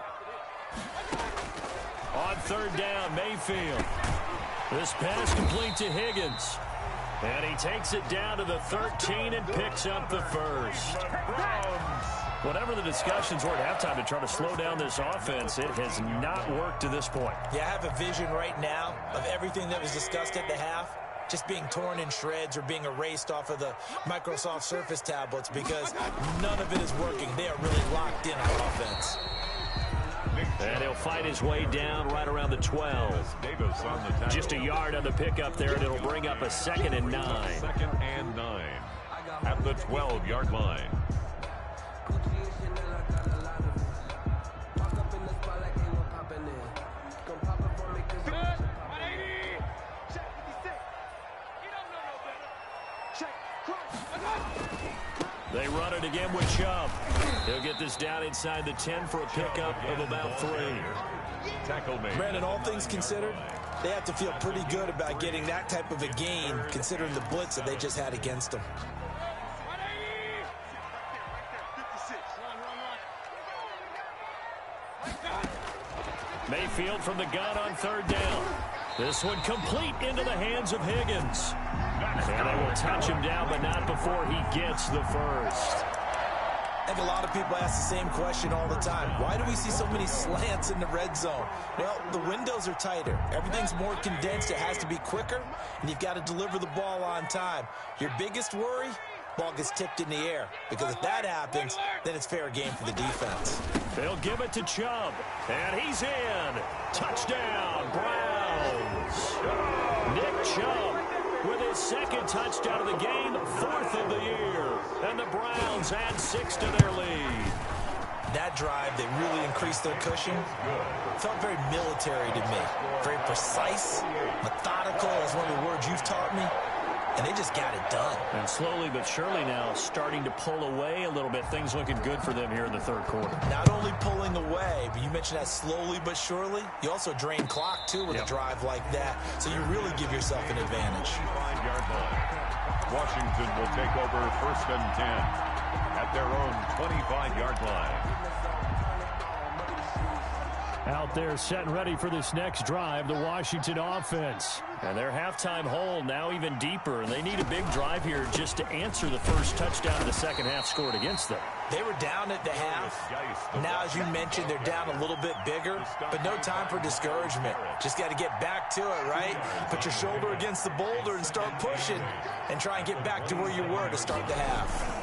On 3rd down, Mayfield. This pass complete to Higgins. And he takes it down to the 13 and picks up the first. Browns Whatever the discussions were at halftime to try to slow down this offense, it has not worked to this point. Yeah, I have a vision right now of everything that was discussed at the half just being torn in shreds or being erased off of the Microsoft Surface tablets because none of it is working. They are really locked in on offense. And he'll fight his way down right around the 12. Davis on the tackle. Just a yard on the pickup there, and it'll bring up a 2nd and 9. 2nd and 9 at the 12-yard line. They run it again with Chubb. He'll get this down inside the 10 for a pickup of about 3. Tackle made. Brandon, all things considered, they have to feel pretty good about getting that type of a gain considering the blitz that they just had against them. Mayfield from the gun on 3rd down. This one complete into the hands of Higgins. And they will touch him down, but not before he gets the first. I think a lot of people ask the same question all the time. Why do we see so many slants in the red zone? Well, the windows are tighter. Everything's more condensed. It has to be quicker, and you've got to deliver the ball on time. Your biggest worry? Ball gets tipped in the air, because if that happens, then it's fair game for the defense. They'll give it to Chubb, and he's in. Touchdown, Browns. Nick Chubb with his 2nd touchdown of the game, 4th of the year. And the Browns add 6 to their lead. That drive, they really increased their cushion. Felt very military to me. Very precise, methodical, is one of the words you've taught me. And they just got it done. And slowly but surely now starting to pull away a little bit. Things looking good for them here in the 3rd quarter. Not only pulling away, but you mentioned that slowly but surely. You also drain clock, too, with a drive like that. So you really give yourself an advantage. 5-yard line. Washington will take over 1st and 10 at their own 25-yard line. Out there set and ready for this next drive, the Washington offense. And their halftime hole now even deeper. And they need a big drive here just to answer the first touchdown of the 2nd half scored against them. They were down at the half. Now, as you mentioned, they're down a little bit bigger, but no time for discouragement. Just got to get back to it, right? Put your shoulder against the boulder and start pushing and try and get back to where you were to start the half.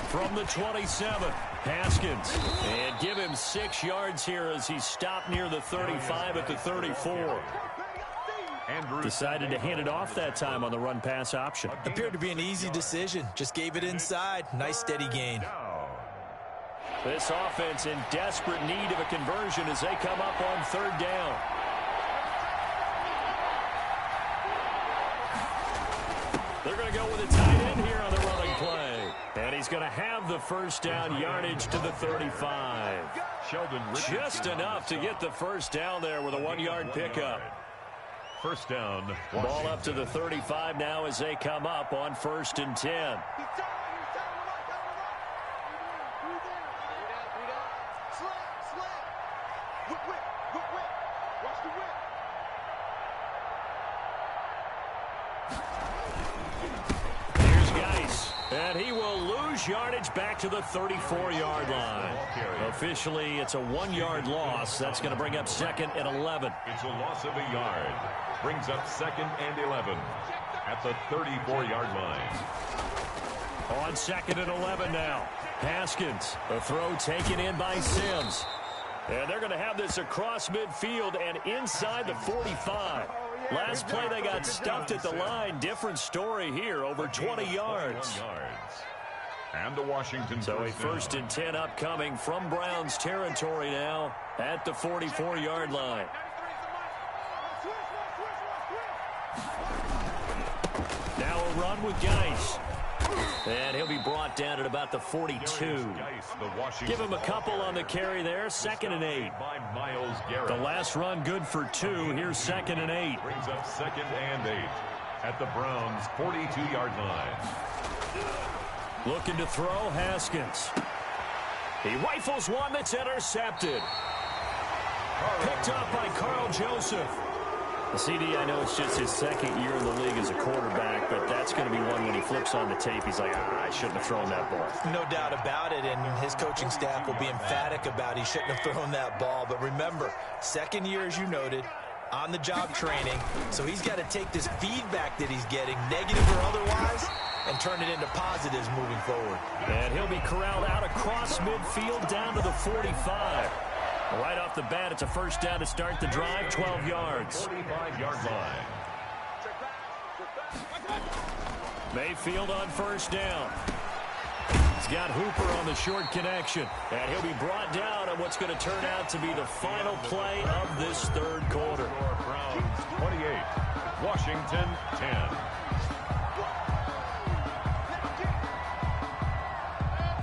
From the 27, Haskins. And give him 6 yards here as he stopped near the 35 at the 34. Decided to hand it off that time on the run-pass option. Appeared to be an easy decision. Just gave it inside. Nice steady gain. This offense in desperate need of a conversion as they come up on 3rd down. They're going to go with a tight end here on the running play. And he's going to have the 1st down yardage to the 35. Just enough to get the 1st down there with a 1-yard pickup. 1st down. Ball up to the 35 now as they come up on 1st and 10. And he will lose yardage back to the 34-yard line. Officially, it's a 1-yard loss. That's going to bring up 2nd and 11. It's a loss of a yard. Brings up 2nd and 11 at the 34-yard line. On 2nd and 11 now. Haskins, a throw taken in by Sims. And they're going to have this across midfield and inside the 45. Last play, they got stuffed at the line. Different story here, over 20 yards. And the Washington. So a 1st and 10 upcoming from Browns territory now at the 44-yard line. Now a run with Geis. And he'll be brought down at about the 42. Give him a couple on the carry there. 2nd and 8. The last run good for 2. Here's 2nd and 8. Brings up 2nd and 8 at the Browns' 42-yard line. Looking to throw, Haskins. He rifles one that's intercepted. Picked up by Carl Joseph. CD, I know it's just his second year in the league as a quarterback, but that's going to be one when he flips on the tape, he's like, I shouldn't have thrown that ball. No doubt about it, and his coaching staff will be emphatic about he shouldn't have thrown that ball. But remember, second year, as you noted, on-the-job training, so he's got to take this feedback that he's getting, negative or otherwise, and turn it into positives moving forward. And he'll be corralled out across midfield down to the 45. Right off the bat, it's a first down to start the drive, 12 yards. 45-yard line. Mayfield on first down. He's got Hooper on the short connection. And he'll be brought down on what's going to turn out to be the final play of this third quarter. Browns 28, Washington 10.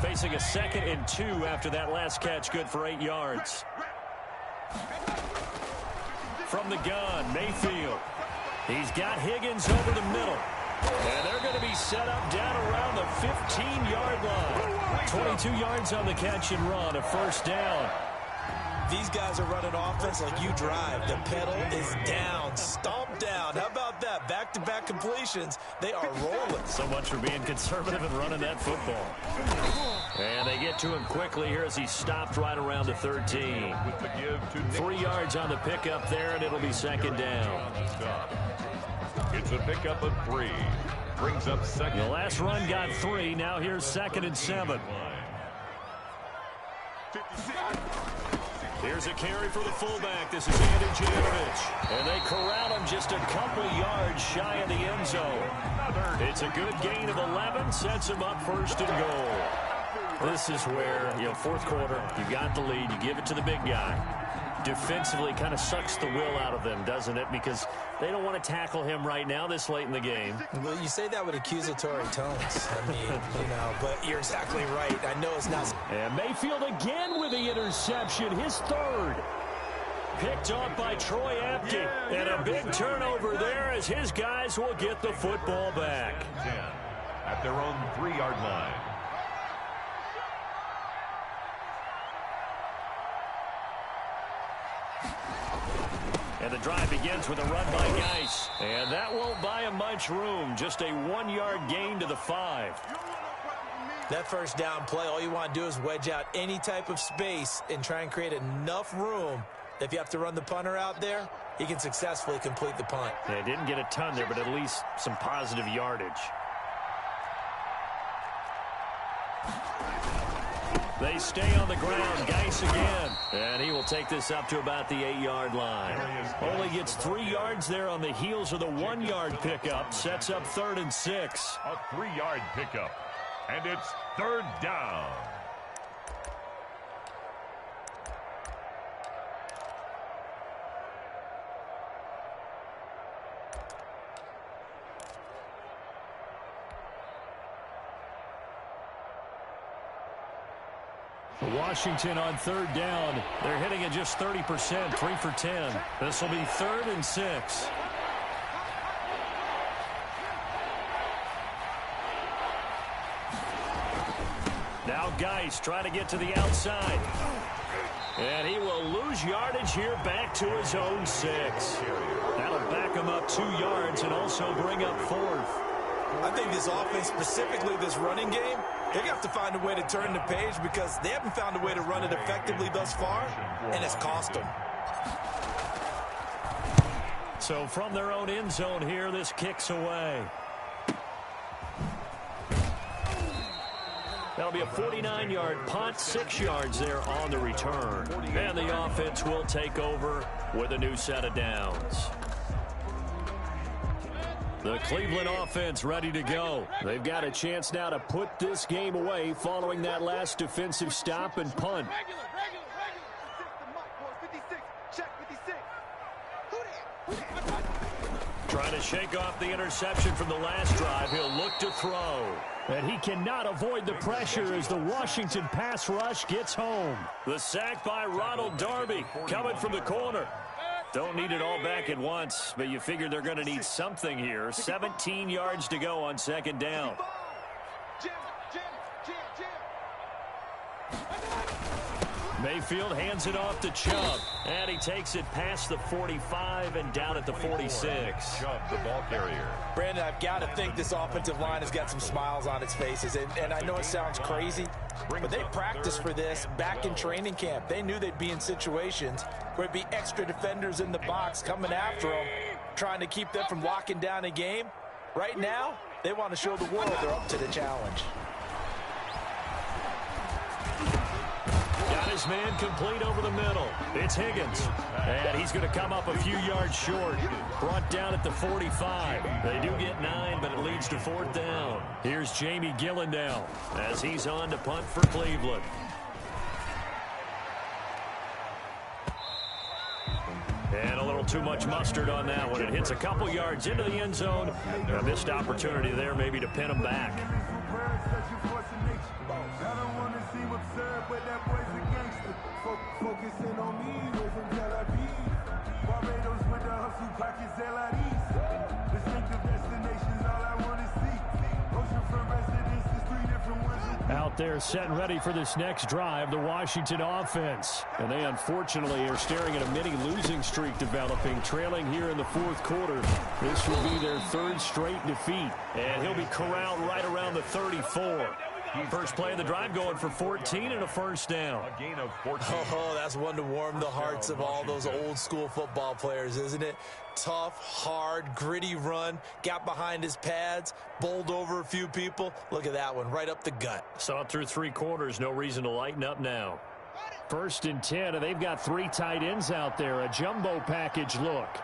Facing a 2nd and 2 after that last catch, good for 8 yards. From the gun, Mayfield. He's got Higgins over the middle. And they're going to be set up down around the 15-yard line. 22 yards on the catch and run, a first down. These guys are running offense like you drive. The pedal is down, stomped down. How about that? Back-to-back completions. They are rolling. So much for being conservative and running that football. And they get to him quickly here as he stopped right around the 13. 3 yards on the pickup there, and it'll be second down. It's a pickup of 3. Brings up second. The last run got 3. Now here's 2nd and 7. Here's a carry for the fullback. This is Andy Janovich. And they corral him just a couple yards shy of the end zone. It's a good gain of 11. Sets him up first and goal. This is where, fourth quarter, you got the lead. You give it to the big guy. Defensively kind of sucks the will out of them, doesn't it? Because they don't want to tackle him right now this late in the game. Well, you say that with accusatory tones. I mean, but you're exactly right. I know it's not. And Mayfield again with the interception, his third. Picked off by Troy Apke. And a big turnover there as his guys will get the football back. 10 at their own 3-yard line. And the drive begins with a run by Geis. And that won't buy him much room. Just a 1-yard gain to the 5. That first down play, all you want to do is wedge out any type of space and try and create enough room. If you have to run the punter out there, he can successfully complete the punt. They didn't get a ton there, but at least some positive yardage. They stay on the ground. Geis again. And he will take this up to about the 8-yard line. Only gets 3 yards there on the heels of the 1-yard pickup. Sets up 3rd and 6. A 3-yard pickup. And it's 3rd down. Washington on 3rd down. They're hitting at just 30%, 3 for 10. This will be 3rd and 6. Now Geis trying to get to the outside. And he will lose yardage here back to his own 6. That'll back him up 2 yards and also bring up 4th. I think this offense, specifically this running game, they're going to have to find a way to turn the page because they haven't found a way to run it effectively thus far, and it's cost them. So from their own end zone here, this kicks away. That'll be a 49-yard punt, 6 yards there on the return. And the offense will take over with a new set of downs. The Cleveland offense ready to go. They've got a chance now to put this game away following that last defensive stop and punt. Trying to shake off the interception from the last drive. He'll look to throw. And he cannot avoid the pressure as the Washington pass rush gets home. The sack by Ronald Darby coming from the corner. Don't need it all back at once, but you figure they're going to need something here. 17 yards to go on 2nd down. Mayfield hands it off to Chubb, and he takes it past the 45 and down at the 46. Chubb, the ball carrier. Brandon, I've got to think this offensive line has got some smiles on its faces, and I know it sounds crazy, but they practiced for this back in training camp. They knew they'd be in situations where it'd be extra defenders in the box coming after them, trying to keep them from locking down a game. Right now, they want to show the world they're up to the challenge. Got his man complete over the middle. It's Higgins. And he's going to come up a few yards short. Brought down at the 45. They do get 9, but it leads to 4th down. Here's Jamie Gillen now as he's on to punt for Cleveland. And a little too much mustard on that one. It hits a couple yards into the end zone. A missed opportunity there maybe to pin him back. I don't want to seem absurd, but that boy's a gangster. Focusing on me, way from Tel Aviv. Barbados with the hustle pockets, LIDs. Distinctive destinations, all I want to see. Oceanfront residences, 3 different ones. Out there setting ready for this next drive, the Washington offense. And they unfortunately are staring at a mini losing streak developing, trailing here in the 4th quarter. This will be their 3rd straight defeat. And he'll be corralled right around the 34. First play of the drive going for 14 and a first down. A gain of 14. Oh, that's one to warm the hearts of all those old school football players, isn't it? Tough, hard, gritty run. Got behind his pads, bowled over a few people. Look at that one, right up the gut. Saw it through 3 quarters. No reason to lighten up now. 1st and 10, and they've got 3 tight ends out there. A jumbo package look.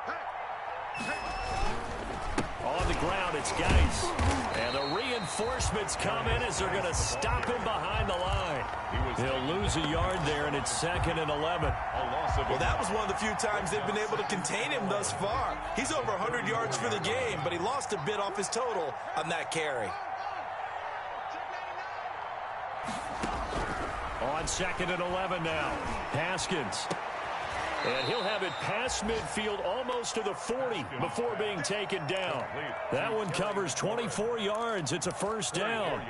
On the ground, it's Geis. And the reinforcements come in as they're going to stop him behind the line. He'll lose a yard there, and it's 2nd and 11. Well, that was one of the few times they've been able to contain him thus far. He's over 100 yards for the game, but he lost a bit off his total on that carry. On 2nd and 11 now, Haskins. And he'll have it past midfield almost to the 40 before being taken down. That one covers 24 yards. It's a first down.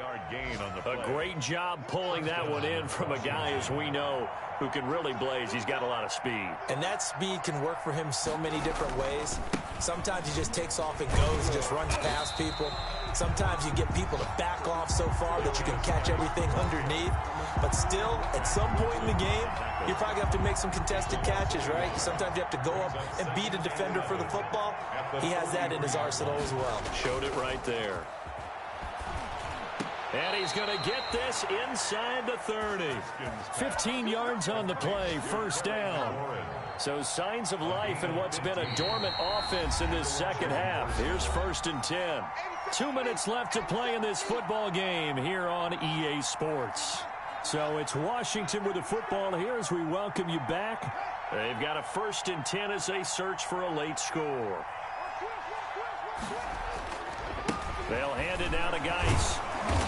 A great job pulling that one in from a guy, as we know, who can really blaze. He's got a lot of speed. And that speed can work for him so many different ways. Sometimes he just takes off and goes and just runs past people. Sometimes you get people to back off so far that you can catch everything underneath. But still, at some point in the game, you probably have to make some contested catches, right? Sometimes you have to go up and beat a defender for the football. He has that in his arsenal as well. Showed it right there. And he's going to get this inside the 30. 15 yards on the play, first down. So signs of life in what's been a dormant offense in this second half. Here's 1st and 10. 2 minutes left to play in this football game here on EA Sports. So it's Washington with the football here as we welcome you back. They've got a 1st and 10 as they search for a late score. They'll hand it down to Geis.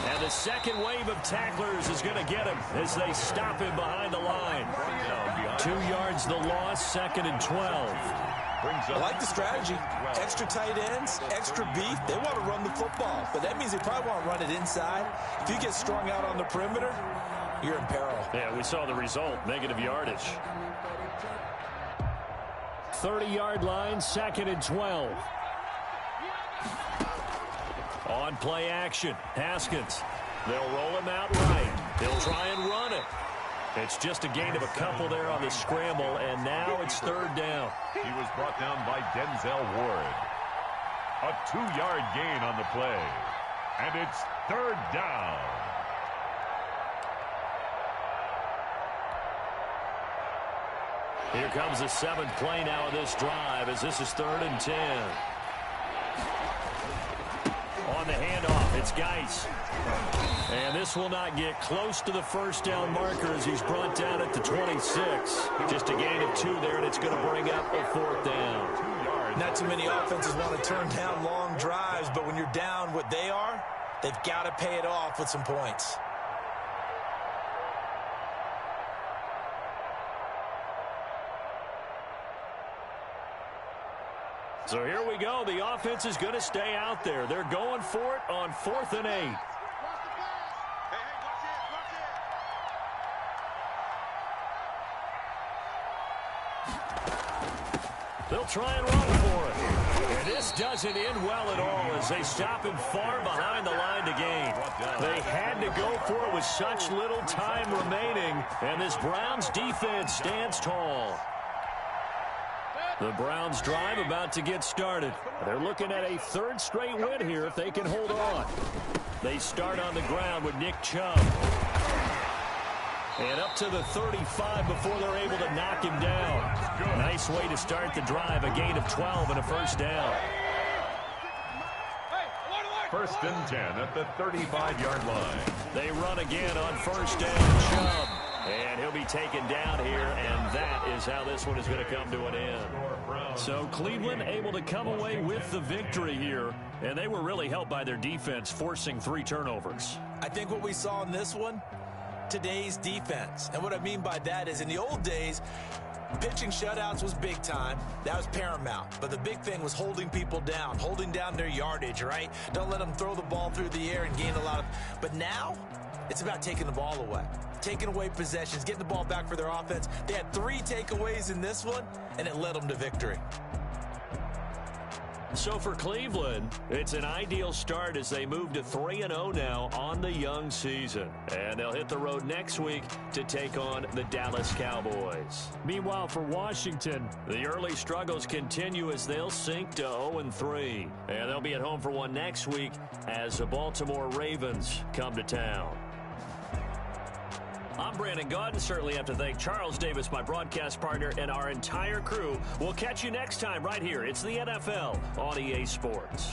And the second wave of tacklers is going to get him as they stop him behind the line. 2 yards the loss, 2nd and 12. I like the strategy. Extra tight ends, extra beef. They want to run the football, but that means they probably want to run it inside. If you get strung out on the perimeter, you're in peril. Yeah, we saw the result, negative yardage. 30-yard line, 2nd and 12. On play action, Haskins. They'll roll him out right. They'll try and run it. It's just a gain of a couple there on the scramble, and now it's 3rd down. He was brought down by Denzel Ward. A 2-yard gain on the play. And it's 3rd down. Here comes the 7th play now of this drive as this is 3rd and 10. On the handoff, it's Geis. And this will not get close to the first down marker as he's brought down at the 26. Just a gain of 2 there, and it's going to bring up a 4th down. Not too many offenses want to turn down long drives, but when you're down what they are, they've got to pay it off with some points. So here we go. The offense is going to stay out there. They're going for it on 4th and 8. They'll try and run for it. And this doesn't end well at all as they stop him far behind the line to gain. They had to go for it with such little time remaining, and this Browns defense stands tall. The Browns drive about to get started. They're looking at a third straight win here if they can hold on. They start on the ground with Nick Chubb. And up to the 35 before they're able to knock him down. Nice way to start the drive, a gain of 12 and a first down. First and 10 at the 35-yard line. They run again on first down. Chubb. And he'll be taken down here, and that is how this one is going to come to an end. So Cleveland able to come away with the victory here, and they were really helped by their defense, forcing 3 turnovers. I think what we saw in this one, today's defense. And what I mean by that is in the old days, pitching shutouts was big time. That was paramount. But the big thing was holding people down, holding down their yardage, right? Don't let them throw the ball through the air and gain a lot of... But now, it's about taking the ball away. Taking away possessions, getting the ball back for their offense. They had 3 takeaways in this one, and it led them to victory. So for Cleveland, it's an ideal start as they move to 3-0 now on the young season. And they'll hit the road next week to take on the Dallas Cowboys. Meanwhile, for Washington, the early struggles continue as they'll sink to 0-3. And they'll be at home for one next week as the Baltimore Ravens come to town. I'm Brandon Gaudin. Certainly have to thank Charles Davis, my broadcast partner, and our entire crew. We'll catch you next time right here. It's the NFL on EA Sports.